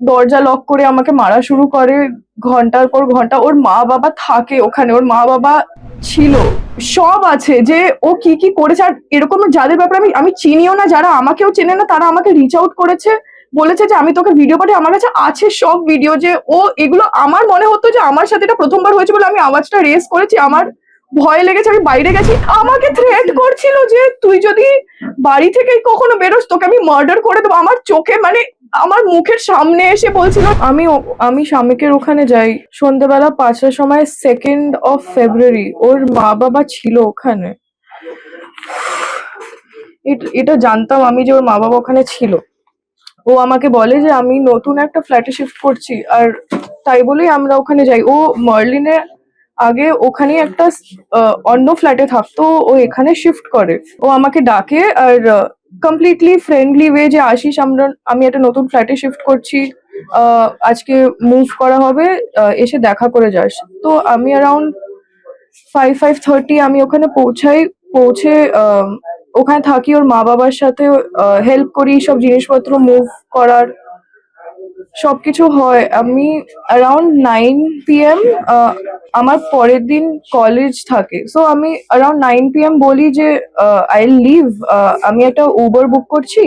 দরজা লক করে আমাকে মারা শুরু করে ঘন্টার পর ঘন্টা। ওর মা বাবা থাকে ওখানে, ওর মা বাবা ছিল, সব আছে যে ও কি কি করেছে। আর এরকম যাদের ব্যাপারে আমি আমি চিনিও না, যারা আমাকেও চেনে না, তারা আমাকে রিচ আউট করেছে, বলেছে যে আমি তোকে ভিডিও পাঠাই। আমার কাছে আছে সব ভিডিও, যে ও এগুলো, আমার মনে হতো যে আমার সাথে এটা প্রথমবার হয়েছে বলে আমি আওয়াজটা রেস করেছি, আমার ভয় লেগেছে, আমি বাইরে গেছি। আমাকে থ্রেট করছিল যে তুই যদি বাড়ি থেকে কখনো বেরোস তোকে আমি মার্ডার করে দেবো। আমার চোখে, মানে আমার মুখের সামনে এসে বলছিল। আমি স্বামীকের ওখানে যাই সন্ধ্যেবেলা 5টার সময়, 2nd of February। ওর মা বাবা ছিল ওখানে। এটা জানতাম আমি যে ওর মা বাবা ওখানে ছিল। ও আমাকে বলে যে আমি নতুন একটা ফ্ল্যাটে শিফট করছি, আর তাই বলেই আমরা ওখানে যাই। ও মার্লিনে আগে ওখানে একটা অন্য ফ্ল্যাটে থাকতো, ও এখানে শিফট করে। ও আমাকে ডাকে আর কমপ্লিটলি ফ্রেন্ডলি ওয়ে, যে আসিস, আমি একটা নতুন ফ্ল্যাটে শিফট করছি, আজকে মুভ করা হবে, এসে দেখা করে যাস। তো আমি অ্যারাউন্ড 5:30 আমি ওখানে পৌঁছাই। পৌঁছে ওখানে থাকি, ওর মা বাবার সাথে হেল্প করি সব জিনিসপত্র মুভ করার, সবকিছু হয়। আমি অ্যারাউন্ড 9 PM, আমার পরের দিন কলেজ থাকে, সো আমি অ্যারাউন্ড 9 PM বলি যে আই লিভ, আমি একটা উবার বুক করছি,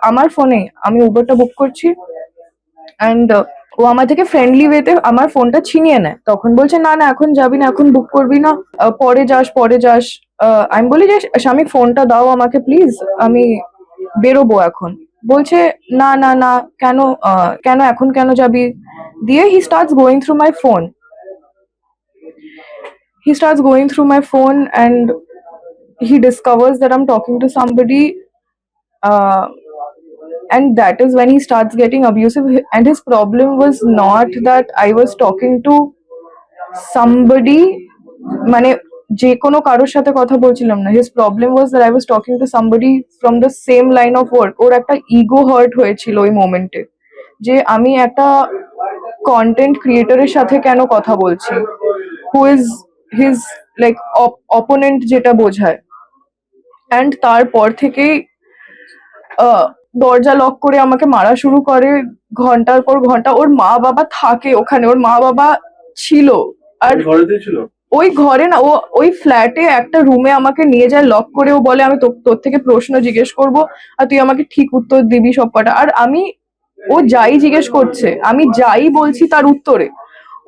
আমার ফোনে আমি উবারটা বুক করছি। অ্যান্ড ও আমার থেকে ফ্রেন্ডলি ওয়েতে আমার ফোনটা ছিনিয়ে নেয়। তখন বলছে না না এখন যাবি না, এখন বুক করবি না, পরে যাস পরে যাস। আমি বলি যে স্বামী ফোনটা দাও আমাকে প্লিজ, আমি বেরোবো এখন। বলছে না না না, কেন কেন এখন কেন যাবি। দিয়ে হি starts going through my phone and he discovers that I'm talking to somebody, uh, and that is when he starts getting abusive. And his problem was not that I was talking to somebody, মানে যে কোনো কারোর সাথে কথা বলছিলাম না। His problem was that I was talking to somebody from the same line of work. ওর একটা ego hurt হয়েছিল ওই মোমেন্টে, যে আমি একটা কন্টেন্ট ক্রিয়েটরের সাথে কেন কথা বলছি, who is his like opponent, যেটা বোঝায়। অ্যান্ড তারপর থেকেই আহ, দরজা লক করে আমাকে মারা শুরু করে ঘন্টার পর ঘন্টা। ওর মা বাবা থাকে ওখানে, ওর মা বাবা ছিল। আর ওই ঘরে না, ও ওই ফ্ল্যাটে একটা রুমে আমাকে নিয়ে যায় লক করে। ও বলে আমি তোর থেকে প্রশ্ন জিজ্ঞেস করব, আর তুই আমাকে ঠিক উত্তর দিবি সব কটা। আর আমি, ও যাই জিজ্ঞেস করছে আমি যাই বলছি তার উত্তরে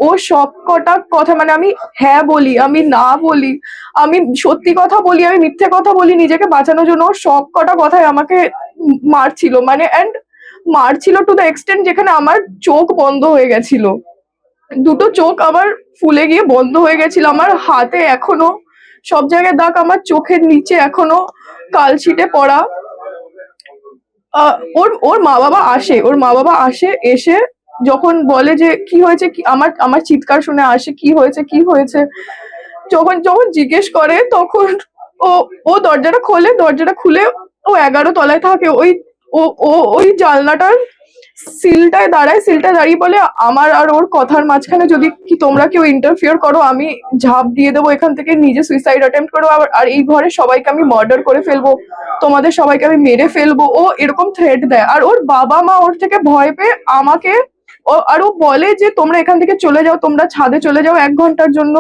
ও সব কটা কথা, মানে আমি হ্যাঁ বলি, আমি না বলি, আমি সত্যি কথা বলি, আমি মিথ্যে কথা বলি নিজেকে বাঁচানোর জন্য, ও সব কটা কথায় আমাকে মারছিল। মানে অ্যান্ড মারছিল টু দ্য এক্সটেন্ট যেখানে আমার চোখ বন্ধ হয়ে গেছিল, দুটো চোখ আমার ফুলে গিয়ে বন্ধ হয়ে গেছিল। আমার হাতে এখনো সব জায়গায় দাগ, আমার চোখের নিচে এখনো কালশিটে পড়া। ওর ওর মা বাবা আসে, ওর মা বাবা আসে, এসে যখন বলে যে কি হয়েছে, কি আমার আমার চিৎকার শুনে আসে, কি হয়েছে কি হয়েছে। যখন যখন জিজ্ঞেস করে তখন ও ও দরজাটা খোলে, দরজাটা খুলে ও 11 তলায় থাকে। ওই ও ও ওই জানলাটার সিলটায় দাঁড়ায়, সিলটায় দাঁড়িয়ে বলে আমার আর ওর কথার মাঝখানে যদি কি তোমরা কেউ ইন্টারফিয়ার করো আমি ঝাঁপ দিয়ে দেবো এখান থেকে, নিজে সুইসাইড অ্যাটেম্প্ট করবো, আর এই ঘরে সবাইকে আমি মার্ডার করে ফেলবো, তোমাদের সবাইকে আমি মেরে ফেলবো। ও এরকম থ্রেট দেয়। আর ওর বাবা মা ওর থেকে ভয় পেয়ে আমাকে, আর ও বলে যে তোমরা এখান থেকে চলে যাও, তোমরা ছাদে চলে যাও 1 ঘন্টার জন্য,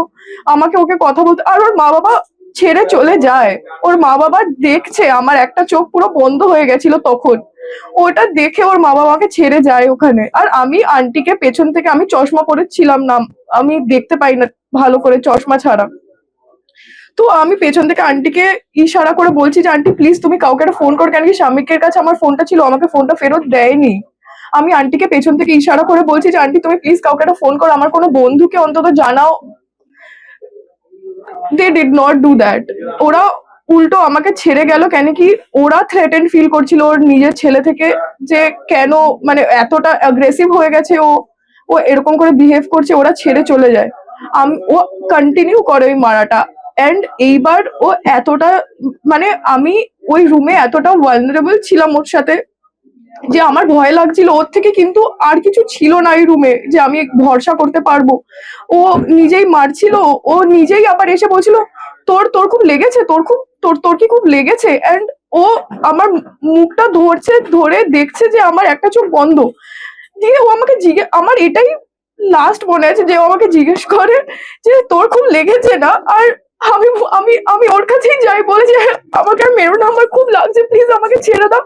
আমাকে ওকে কথা বলতে। আর ওর মা বাবা ছেড়ে চলে যায়। ওর মা বাবা দেখছে, আমার একটা চোখ পুরো বন্ধ হয়ে গেছিল তখন, ওটা দেখে ওর মা বাবাকে ছেড়ে যায় ওখানে। আর আমি আন্টিকে পেছন থেকে, আমি চশমা পরেছিলাম না, আমি দেখতে পাই না ভালো করে চশমা ছাড়া, তো আমি পেছন থেকে আন্টিকে ইশারা করে বলছি যে আন্টি প্লিজ তুমি কাউকে একটা ফোন করো, কেন কি স্বামীকের কাছে আমার ফোনটা ছিল, আমাকে ফোনটা ফেরত দেয়নি। আমি আন্টিকে পেছন থেকে ইশারা করে বলছি যে আন্টি তুমি প্লিজ কাউকে একটা ফোন করো, আমার কোনো বন্ধুকে অন্তত জানাও। They did not do that. ওরা উল্টো আমাকে ছেড়ে গেল, কেন কি ওরা থ্রেটেন ফিল করছিল ওর নিজের ছেলে থেকে, যে কেন মানে এতটা অ্যাগ্রেসিভ হয়ে গেছে ও, ও এরকম করে বিহেভ করছে, ওরা ছেড়ে চলে যায়। ও কন্টিনিউ করে ওই মারাটা। এন্ড এইবার ও এতটা, মানে আমি ওই রুমে এতটা ভালনারেবল ছিলাম ওর সাথে, যে আমার ভয় লাগছিল ওর থেকে, কিন্তু আর কিছু ছিল না এই রুমে যে আমি ভরসা করতে পারবো। ও নিজেই মারছিল, ও নিজেই আবার এসে বলছিল তোর তোর খুব লেগেছে, তোর খুব তোর তোর কি খুব লেগেছে। এন্ড ও আমার মুখটা ধরছে, ধরে দেখছে যে আমার একটা চোখ বন্ধ। দিয়ে ও আমাকে আমার এটাই লাস্ট মনে আছে যে ও আমাকে জিজ্ঞেস করে যে তোর খুব লেগেছে না? আর আমি আমি আমি ওর কাছেই যাই, বলে যে আমাকে আর মেরো না, আমার খুব লাগছে, প্লিজ আমাকে ছেড়ে দাও।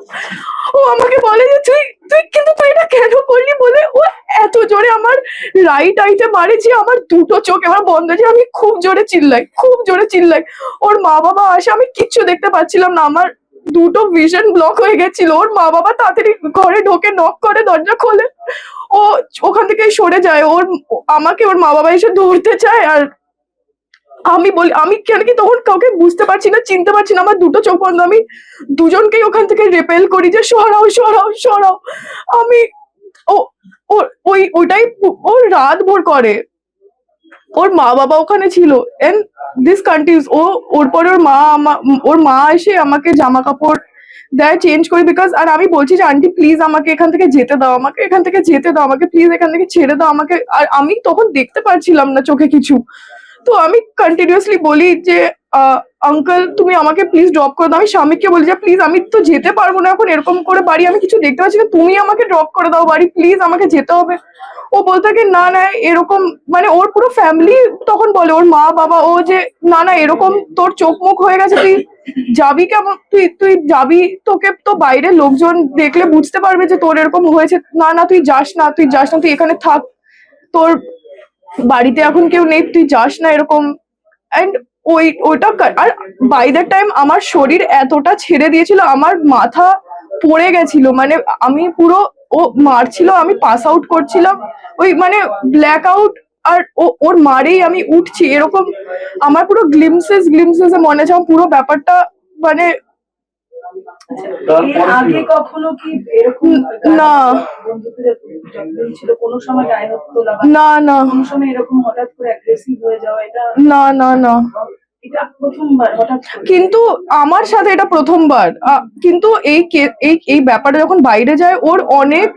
ও আমাকে বলে যে তুই তুই কিন্তু তুই এটা কেন করলি, বলে ও এত জোরে আমার রাইট আইতে মারে যে আমার দুটো চোখ এবার বন্ধ, যে আমি খুব জোরে চিল্লাই, খুব জোরে চিল্লাই। ওর মা বাবা আসে, আমি কিচ্ছু দেখতে পাচ্ছিলাম না, আমার দুটো ভিশন ব্লক হয়ে গেছিল। ওর মা বাবা তাড়াতাড়ি ঘরে ঢোকে, নক করে, দরজা খোলে, ও ওখান থেকে সরে যায়। আমাকে ওর মা বাবা এসে ধরতে চায়, আর আমি বলি, আমি কেন কি তখন কাউকে বুঝতে পারছি না, চিনতে পারছি না, আমার দুটো চোখ বন্ধ। আমি দুজনকেই ওখান থেকে রেপেল করি যে সরাও সরাও সরাও। আমি ও ওইটাই ও রাত ভোর করে। ওর মা বাবা ওখানে ছিল, এন্ড দিস কন্টিনিউস। ওর পরে ওর মা এসে আমাকে জামা কাপড় দেয়, চেঞ্জ করি, বিকজ আর আমি বলছি যে আন্টি প্লিজ আমাকে এখান থেকে যেতে দাও, আমাকে এখান থেকে যেতে দাও, আমাকে প্লিজ এখান থেকে ছেড়ে দাও আমাকে। আর আমি তখন দেখতে পারছিলাম না চোখে কিছু, তো আমি কন্টিনিউয়াসলি বলি যে আঙ্কেল তুমি আমাকে প্লিজ ড্রপ করে দাও। আমি স্বামীকে বলি যে প্লিজ আমি তো যেতে পারবো না এখন এরকম করে বাড়ি, আমি কিছু দেখতে পাচ্ছি না, তুমি আমাকে ড্রপ করে দাও বাড়ি, প্লিজ আমাকে যেতে হবে। ও বলতে থাকে না না এরকম, মানে ওর পুরো ফ্যামিলি তখন বলে, ওর মা বাবা, ও যে না না এরকম তোর চোখ মুখ হয়ে গেছে, তুই যাবি কেমন, তুই তুই যাবি, তোকে তো বাইরে লোকজন দেখলে বুঝতে পারবে যে তোর এরকম হয়েছে, না না তুই যাস না, তুই যাস না, তুই এখানে থাক, তোর বাড়িতে এখন কেউ নেই, তুই যাস না এরকম। অ্যান্ড ওইটা আর বাই দ্য টাইম আমার শরীর এতটা ছেড়ে দিয়েছিল, আমার মাথা পড়ে গেছিল, মানে আমি পুরো, ও মারছিল, আমি পাস আউট করছিলাম, ওই মানে ব্ল্যাক আউট, আর ওর মারেই আমি উঠছি এরকম। আমার পুরো গ্লিমসেস গ্লিমসেস মনে আছে আমার পুরো ব্যাপারটা, মানে এর আগে কখনো কি এরকম না বন্ধুদের যতদিন ছিল কোনো সময় গায়ে হাত তোলা বা না না কোনো সময় এরকম হঠাৎ করে অ্যাগ্রেসিভ হয়ে যাওয়া, এটা না না না এটা প্রথমবার হঠাৎ করে? কিন্তু আমার সাথে এটা প্রথমবার। কিন্তু এই ব্যাপারটা যখন বাইরে যায়, ওর অনেক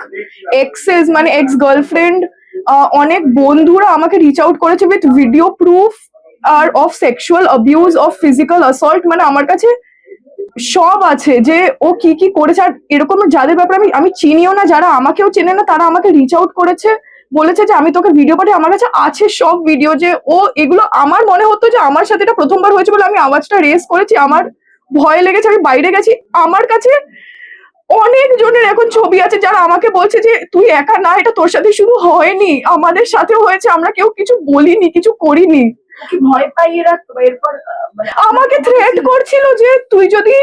এক্সেস মানে এক্স গার্লফ্রেন্ড, অনেক বন্ধুরা আমাকে রিচ আউট করেছে উইথ ভিডিও প্রুফ আর of sexual abuse, of physical assault, মানে আমার কাছে সব আছে যে ও কি কি করেছে। আর এরকম যাদের ব্যাপারে আমি আমি চিনিও না, যারা আমাকেও চেনে না, তারা আমাকে রিচ আউট করেছে, বলেছে যে আমি তোকে ভিডিও পাঠিয়ে, আমার কাছে আছে সব ভিডিও, যে ও এগুলো, আমার মনে হতো যে আমার সাথে এটা প্রথমবার হয়েছে বলে আমি আওয়াজটা রেস করেছি, আমার ভয় লেগেছে, আমি বাইরে গেছি। আমার কাছে অনেক জনের এখন ছবি আছে যারা আমাকে বলছে যে তুই একা না, এটা তোর সাথে শুধু হয়নি, আমাদের সাথেও হয়েছে, আমরা কেউ কিছু বলিনি, কিছু করিনি। কি ভয় পাই এরা? এরপর মানে আমাকে থ্রেট করছিল যে তুই যদি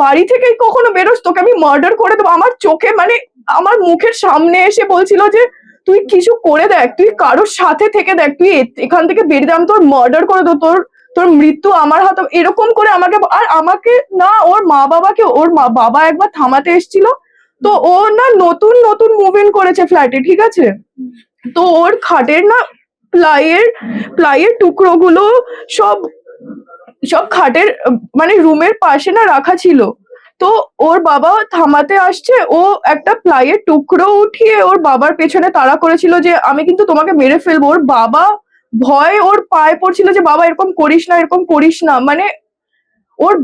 বাড়ি থেকে কখনো বেরোস তোকে আমি মার্ডার করে দেবো। আমার চোখে মানে আমার মুখের সামনে এসে বলছিল যে তুই কিছু করে দেখ, তুই কারোর সাথে থেকে দেখ, তুই এখান থেকে বেরিয়ে আমি তোর মার্ডার করে দেবো, তোর তোর মৃত্যু আমার হাতে, এরকম করে আমাকে। আর আমাকে না, ওর মা বাবাকে, ওর বাবা একবার থামাতে এসেছিল, তো ও না নতুন নতুন মুভ ইন করেছে ফ্ল্যাটে, ঠিক আছে, তো ওর খাটের না প্লাইয়ের প্লাইয়ের টুকরো গুলো সব সব খাটের মানে রুমের পাশে না রাখা ছিল। তো ওর বাবা থামাতে আসছে, ও একটা প্লাইয়ের টুকরো উঠিয়ে ওর বাবার পেছনে তাড়া করেছিল যে আমি কিন্তু তোমাকে মেরে ফেলবো। ওর বাবা ভয় ওর পায়ে পড়ছিল যে বাবা এরকম করিস না, এরকম করিস না, মানে ওর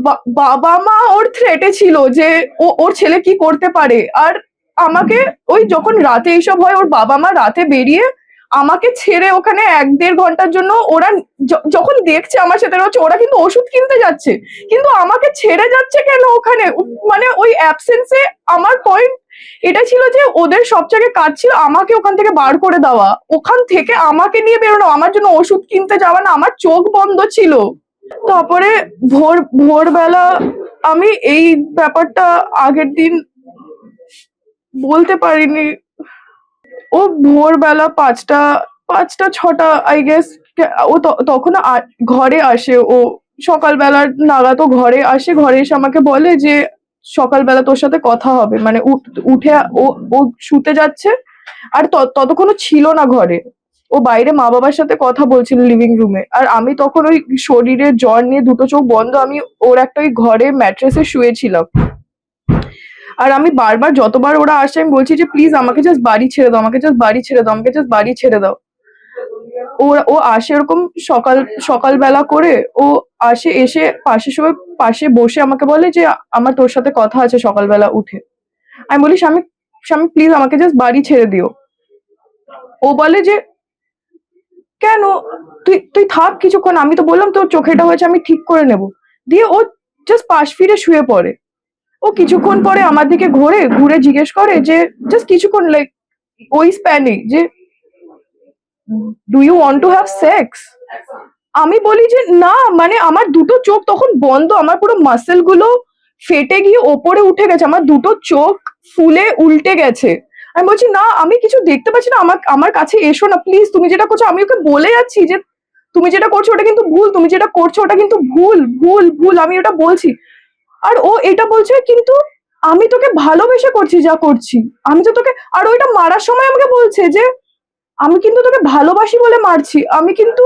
বাবা মা ওর থ্রেটে ছিল যে ওর ছেলে কি করতে পারে। আর আমাকে ওই যখন রাতে এইসব হয়, ওর বাবা মা রাতে বেরিয়ে আমাকে ছেড়ে ওখানে 1-1.5 ঘন্টার জন্য, ওরা যখন দেখছে আমার সাথে হচ্ছে, ওরা কিন্তু ওষুধ কিনতে যাচ্ছে, কিন্তু আমাকে ছেড়ে যাচ্ছে কেন ওখানে, মানে ওই অ্যাবসেন্সে। আমার পয়েন্ট এটা ছিল যে ওদের সব জায়গায় কাজ ছিল, আমাকে ওখান থেকে বার করে দেওয়া, ওখান থেকে আমাকে নিয়ে বেরোনো, আমার জন্য ওষুধ কিনতে যাওয়া না, আমার চোখ বন্ধ ছিল। তারপরে ভোরবেলা আমি এই ব্যাপারটা আগের দিন বলতে পারিনি। ও ভোরবেলা 5টা 6টা আই গেস, ও তখন ঘরে আসে, ও সকালবেলা নাগাদ ও ঘরে আসে, ঘরে এসে আমাকে বলে যে সকালবেলা তোর সাথে কথা হবে, মানে উঠে ও ও শুতে যাচ্ছে, আর ততক্ষণও ছিল না ঘরে, ও বাইরে মা বাবার সাথে কথা বলছিল লিভিং রুমে। আর আমি তখন ওই শরীরের জ্বর নিয়ে দুটো চোখ বন্ধ, আমি ওর একটা ওই ঘরে ম্যাট্রেসে শুয়েছিলাম। আর আমি বারবার যতবার ওরা আসে আমি বলছি যে প্লিজ আমাকে জাস্ট বাড়ি ছেড়ে দাও, আমাকে জাস্ট বাড়ি ছেড়ে দাও, আমাকে জাস্ট বাড়ি ছেড়ে দাও। ও আসে এরকম সকালবেলা করে, ও আসে, এসে পাশে বসে আমাকে বলে যে আমার তোর সাথে কথা আছে সকালবেলা উঠে। আমি বলি স্বামী, স্বামী প্লিজ আমাকে জাস্ট বাড়ি ছেড়ে দিও। ও বলে যে কেন, তুই তুই থাক কিছুক্ষণ, আমি তো বললাম তোর চোখে এটা হয়েছে আমি ঠিক করে নেব। দিয়ে ও জাস্ট পাশ ফিরে শুয়ে পড়ে। ও কিছুক্ষণ পরে আমার দিকে ঘুরে ঘুরে জিজ্ঞেস করে যে জাস্ট কিছুক্ষণ লাইক ওই স্প্যানে যে do you want to have sex. আমি বলি যে না, মানে আমার দুটো চোখ তখন বন্ধ, আমার পুরো মাসেল গুলো ফেটে গিয়ে ওপরে উঠে গেছে, আমার দুটো চোখ ফুলে উল্টে গেছে। আমি বলছি না আমি কিছু দেখতে পাচ্ছি না, আমার আমার কাছে এসো না প্লিজ, তুমি যেটা করছো, আমি ওকে বলে যাচ্ছি যে তুমি যেটা করছো ওটা কিন্তু ভুল, তুমি যেটা করছো ওটা কিন্তু ভুল ভুল ভুল, আমি ওটা বলছি। আর ও এটা বলছে কিন্তু আমি তোকে ভালোবেসে করছি যা করছি, আমি তো তোকে, আর ওইটা মারার সময় আমাকে বলছে যে আমি কিন্তু তোকে ভালোবাসি বলে মারছি, আমি কিন্তু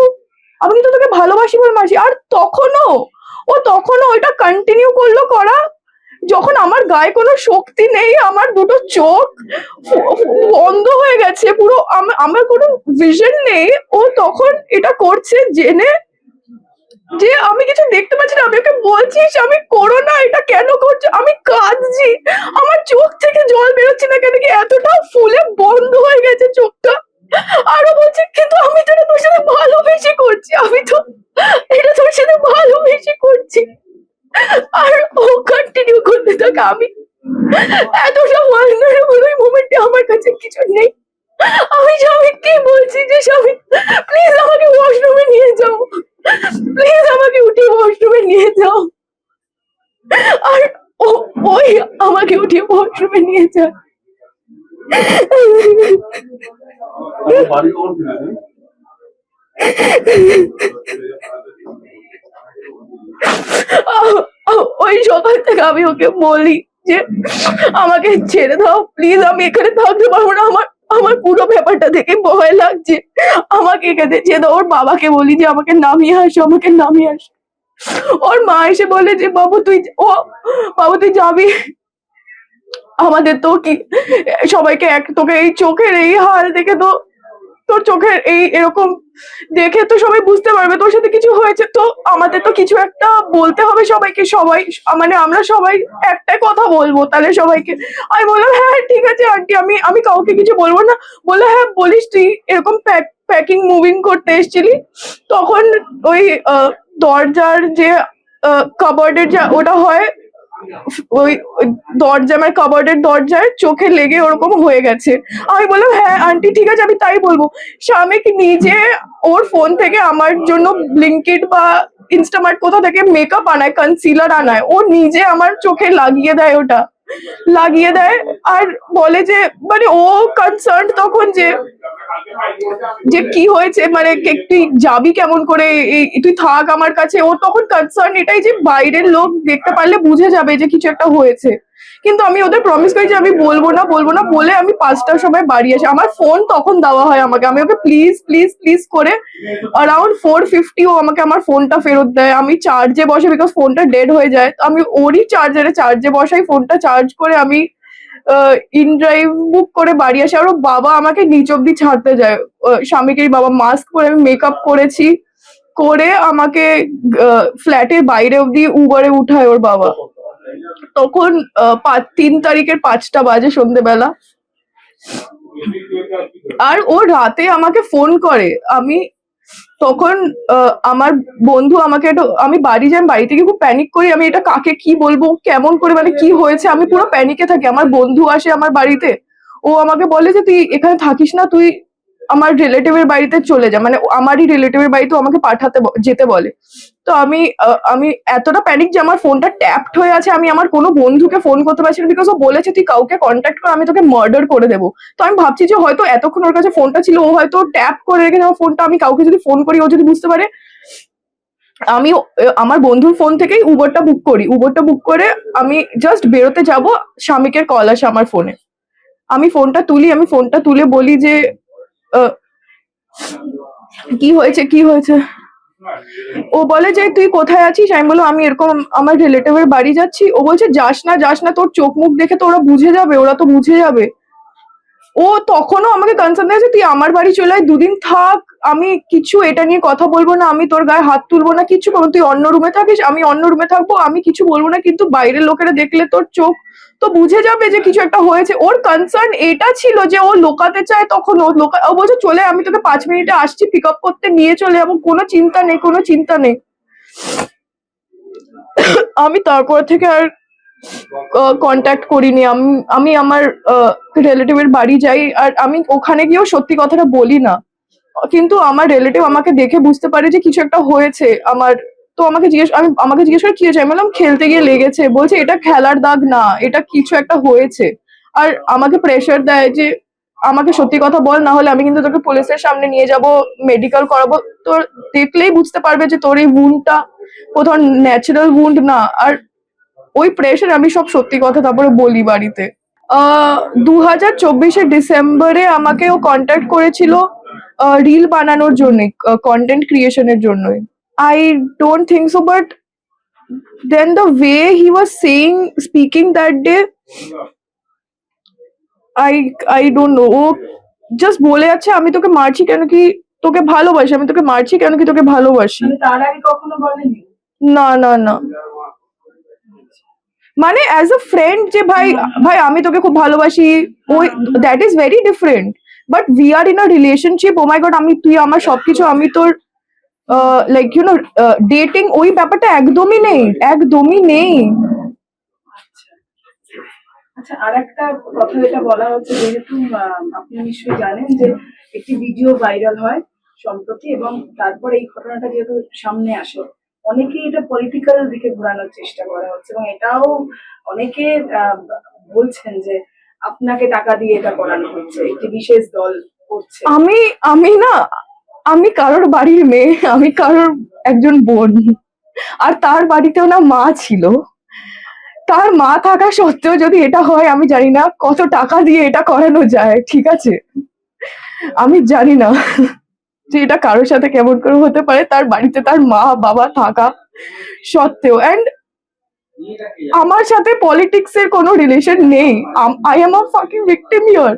তোকে ভালোবাসি বলে মারছি। আর তখনও ওইটা কন্টিনিউ করলো করা, যখন আমার গায়ে কোনো শক্তি নেই, আমার দুটো চোখ বন্ধ হয়ে গেছে পুরো, আমার কোনো ভিশন নেই। ও তখন এটা করছে জেনে যে আমি কিছু দেখতে পাচ্ছি না, আমি ওকে বলছি আমি করো না, এটা কেন করছো, আমি কাঁদছি, আমার চোখ থেকে জল বেরোচ্ছে না কেন কি, এতটা ফুলে বন্ধ হয়ে গেছে চোখটা। আরো বলছে কিন্তু আমি তো এটা তোর সাথে ভালোবেসে করছি, আমি তো এটা তোর সাথে ভালোবেসে করছি। আর ও কন্টিনিউ করতে থাকে। আমি এতটা ভালনারেবল ওই মোমেন্টে আমার কাছে কিছু নেই। আমি স্বামীকে বলছি যে স্বামী প্লিজ আমাকে ওয়াশরুমে নিয়ে যাও, প্লিজ আমাকে উঠিয়ে ওয়াশরুমে নিয়ে যাও। আর ও ওই আমাকে উঠিয়ে ওয়াশরুমে নিয়ে যায়। আপনার বাড়ি কখন ফিরেছেন? ওই সকাল থেকে আমি ওকে বলি যে আমাকে ছেড়ে দাও প্লিজ, আমি এখানে থাকতে পারবো না, আমার আমার পুরো ব্যাপারটা থেকে ভয় লাগছে, আমাকে এখানে ছেড়ে দাও। ওর বাবাকে বলি যে আমাকে নামিয়ে আসো, আমাকে নামিয়ে আসো। ওর মা এসে বলে যে বাবু তুই যাবি, আমাদের তো কি সবাইকে তোকে এই চোখের এই হাল দেখে তো, তোর চোখের এই এরকম দেখে তো সবাই বুঝতে পারবে তোর সাথে কিছু হয়েছে, তো আমাদের তো কিছু একটা বলতে হবে সবাইকে, সবাই মানে আমরা সবাই একটাই কথা বলবো তাহলে সবাইকে। আমি বললাম হ্যাঁ ঠিক আছে আন্টি, আমি আমি কাউকে কিছু বলবো না। বলে হ্যাঁ বলিস, তুই এরকম প্যাকিং মুভিং করতে এসেছিলি, তখন ওই দরজার যে কাবার্ডের যা ওটা হয়, ওই দরজা মানে কাবার্ডের দরজায় চোখে লেগে ওরকম হয়ে গেছে। আমি বললাম হ্যাঁ আন্টি ঠিক আছে আমি তাই বলবো। স্বামীক নিজে ওর ফোন থেকে আমার জন্য ব্লিঙ্কিট বা ইনস্টামার্ট কোথা থেকে মেকআপ আনায়, কনসিলার আনায়, ও নিজে আমার চোখে লাগিয়ে দেয়, ওটা লাগিয়ে দেয়। আর বলে যে মানে ও কনসার্ন তখন যে যে কি হয়েছে, মানে তুই যাবি কেমন করে, তুই থাক আমার কাছে। ও তখন কনসার্ন এটাই যে বাইরের লোক দেখতে পারলে বুঝে যাবে যে কিছু একটা হয়েছে। কিন্তু আমি ওদের প্রমিস করি যে আমি বলবো না বলবো না বলে আমি 5টার সময় বাড়ি আসি। আমার ফোন তখন দেওয়া হয় আমাকে, আমি ওকে প্লিজ প্লিজ প্লিজ করে অ্যারাউন্ড 4:50 ও আমাকে আমার ফোনটা ফেরত দেয়। আমি চার্জে বসে, বিকজ ফোনটা ডেড হয়ে যায়, তো আমি ওরই চার্জে বসাই, ফোনটা চার্জ করে আমি ইন ড্রাইভ বুক করে বাড়ি আসে। আর ওর বাবা আমাকে নিচ অব্দি ছাড়তে যায়, স্বামীকে বাবা মাস্ক পরে, আমি মেকআপ করেছি করে আমাকে ফ্ল্যাটের বাইরে অব্দি উবারে উঠায় ওর বাবা। তখন 3 তারিখের 5টা বাজে সন্ধ্যেবেলা। আর ও রাতে আমাকে ফোন করে, আমি তখন আমার বন্ধু আমাকে একটু, আমি বাড়ি যাই, বাড়ি থেকে খুব প্যানিক করি, আমি এটা কাকে কি বলবো, কেমন করে, মানে কি হয়েছে, আমি পুরো প্যানিকে থাকি। আমার বন্ধু আসে আমার বাড়িতে, ও আমাকে বলে যে তুই এখানে থাকিস না, তুই আমার রিলেটিভের বাড়িতে চলে যা, মানে আমারই রিলেটিভের বাড়িতে আমাকে যেতে বলে। তো আমি এতটা প্যানিক যে আমার ফোনটা ট্যাপড হয়ে আছে, আমি আমার কোনো বন্ধুকে ফোন করতে পারছি না, বিকজ ও বলেছে তুই কাউকে কন্ট্যাক্ট কর, আমি তোকে মার্ডার করে দেবো। তো আমি ভাবছি যে হয়তো এতক্ষণ ওর কাছে ফোনটা ছিল, ও হয়তো ট্যাপ করে রেখেছে আমার ফোনটা, আমি কাউকে যদি ফোন করি ও যদি বুঝতে পারে। আমি আমার বন্ধুর ফোন থেকেই উবরটা বুক করে আমি জাস্ট বেরোতে যাব, স্বামীকের কল আসে আমার ফোনে। আমি ফোনটা তুলে বলি যে কি হয়েছে কি হয়েছে। ও বলে যে তুই কোথায় আছিস, আমি বললাম আমি এরকম আমার রিলেটিভের বাড়ি যাচ্ছি। ও বলছে যাস না তোর চোখ মুখ দেখে তো ওরা বুঝে যাবে, ওরা তো বুঝে যাবে। ও তখনও আমাকে কনসার্ন দিয়েছে, তুই আমার বাড়ি চলে আয়, দুদিন থাক, আমি কিছু এটা নিয়ে কথা বলবো না, আমি তোর গায়ে হাত তুলবো না, কিছু করবো না, তুই অন্য রুমে থাকিস, আমি অন্য রুমে থাকবো, আমি কিছু বলবো না, কিন্তু বাইরের লোকেরা দেখলে তোর চোখ তো বুঝে যাবে যে কিছু একটা হয়েছে। ওর কনসার্ন এটা ছিল যে ও লোকাতে চায়, তখন ও বলছে চলে আয়, আমি তোকে 5 মিনিটে আসছি পিক আপ করতে, নিয়ে চলে যাবো, কোনো চিন্তা নেই, কোনো চিন্তা নেই। আমি তারপর থেকে আর কন্ট্যাক্ট করিনি। আমি আমার রিলেটিভের বাড়ি যাই, আর আমি ওখানে গিয়েও সত্যি কথাটা বলি না, কিন্তু আমার রিলেটিভ আমাকে দেখে বুঝতে পারে যে কিছু একটা হয়েছে আমার। তো আমাকে জিজ্ঞেস করে কি হয়েছে, আমি বললাম খেলতে গিয়ে লেগেছে। বলছে এটা খেলার দাগ না, এটা কিছু একটা হয়েছে। আর আমাকে প্রেশার দেয় যে আমাকে সত্যি কথা বল, না হলে আমি কিন্তু তোকে পুলিশের সামনে নিয়ে যাব, মেডিকেল করাবো। তোর দেখলেই বুঝতে পারবে যে তোর এই উন্ডটা কোথাও ন্যাচারাল উন্ড না। আর ওই প্রেশার আমি সব সত্যি কথা তারপরে বলি বাড়িতে। 2024-এর ডিসেম্বরে আমাকে ও কন্ট্যাক্ট করেছিল রিল বানানোর জন্য, কন্টেন্ট ক্রিয়েশনের জন্য। I don't think so, but then the way he was speaking that day, I I don't know. ও জাস্ট বলে যাচ্ছে আমি তোকে মারছি কেন কি তোকে ভালোবাসি, আমি তোকে মারছি কেন কি তোকে ভালোবাসি। মানে তার আগে কখনো বলেনি? না না না, মানে অ্যাজ আ ফ্রেন্ড যে ভাই ভাই আমি তোকে খুব ভালোবাসি, ওই that is very different. But we are in a relationship, oh my god, তুই আমার সবকিছু, আমি তোর লাইক ডেটিং, ওই ব্যাপারটা একদমই নেই, একদমই নেই। আচ্ছা, আর একটা কথা যেটা বলা হচ্ছে, যেহেতু আপনি নিশ্চয়ই জানেন যে একটি ভিডিও ভাইরাল হয় সম্প্রতি, এবং তারপর এই ঘটনাটা যেহেতু সামনে আসে, অনেকেই এটা পলিটিক্যাল দিকে ঘোরানোর চেষ্টা করা হচ্ছে, এবং এটাও অনেকে বলছেন যে আপনাকে টাকা দিয়ে এটা করানো হচ্ছে, একটি বিশেষ দল করছে। আমি আমি না, আমি কারোর বাড়ির মেয়ে, আমি কারোর একজন বোন, আর তার বাড়িতেও না মা ছিল। তার মা থাকা সত্ত্বেও যদি এটা হয়, আমি জানি না কত টাকা দিয়ে এটা করানো যায়, ঠিক আছে? আমি জানি না যে এটা কারোর সাথে কেমন করে হতে পারে, তার বাড়িতে তার মা বাবা থাকা সত্ত্বেও। অ্যান্ড আমার সাথে পলিটিক্স এর কোনো রিলেশন নেই। I am a fucking victim here.